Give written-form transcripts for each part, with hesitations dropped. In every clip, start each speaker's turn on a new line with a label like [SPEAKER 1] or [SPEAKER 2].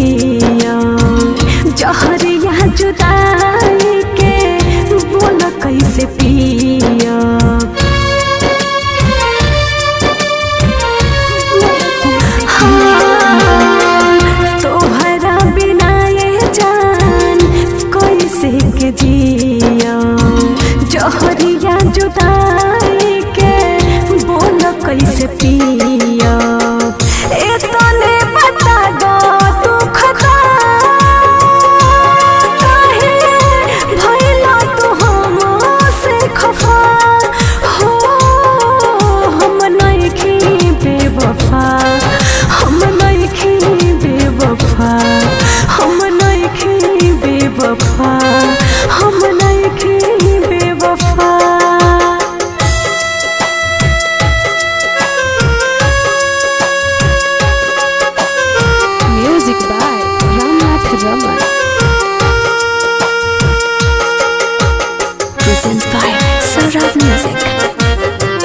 [SPEAKER 1] पिया जहरिया जुदाई के बोल कैसे पिया। तोहरा बिना ये जान कैसे के जिया जहरिया जुदाई के बोल कैसे पिया। इतने बता दो तू खता काहे भइला तू हमसे खफा हो। हम नइखी बेवफा हम नइखी बेवफा हम नइखी बेवफा हम नइखी बेवफा।
[SPEAKER 2] Music by Ramnath Raman.
[SPEAKER 1] Presents by Saurabh Music.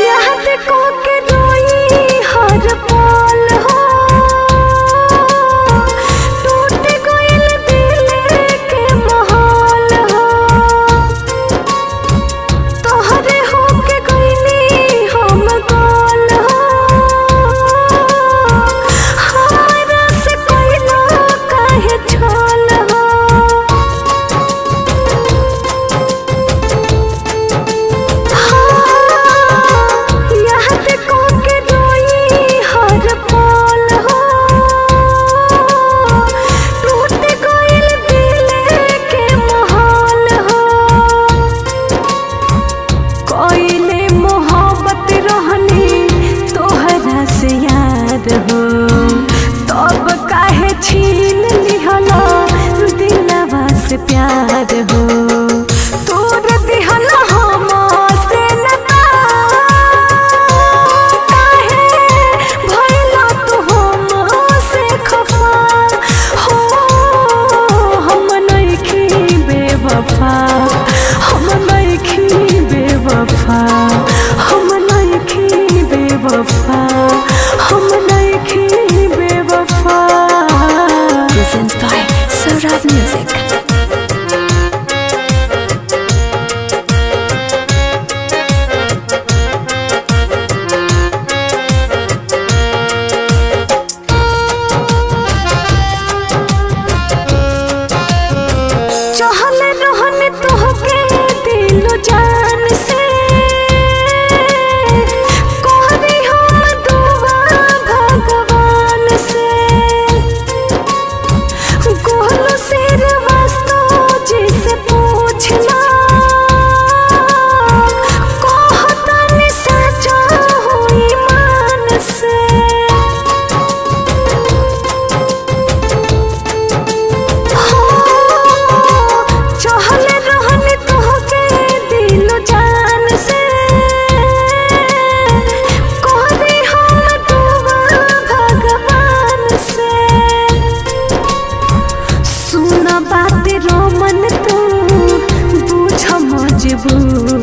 [SPEAKER 1] याद को के रोई हर पल हो टूट गइल दिल के महल हो। तोहरे हो के गइनी हम गोल हो हमरा से कइलो काहे छल हो। याद को के रोई हर पल हो टूट गइल दिल के महल हो। कइले मोहब्बत रहनी तोहरा से याद हो तब काहे छीन लिहला दिलवा से प्यार हो। तोर दिहला हमसे नता काहे भइला तू हमसे खफा हो। हम नइखी बेवफा हम नइखी बेवफा हम नइखी बेवफा हम नइखी बेवफा। Presents by Saurabh Music. चहल रहन तोहके दिलो जान से कहरी हम दुआ भगवान से। गोलू श्रीवास्तव जी से पूछना कहतनी सचा हो ईमान से। चहल रहन तोहके दिलो जान से कहरी हम दुआ भगवान से। सुन बात रोमन तू बुझ मजबूर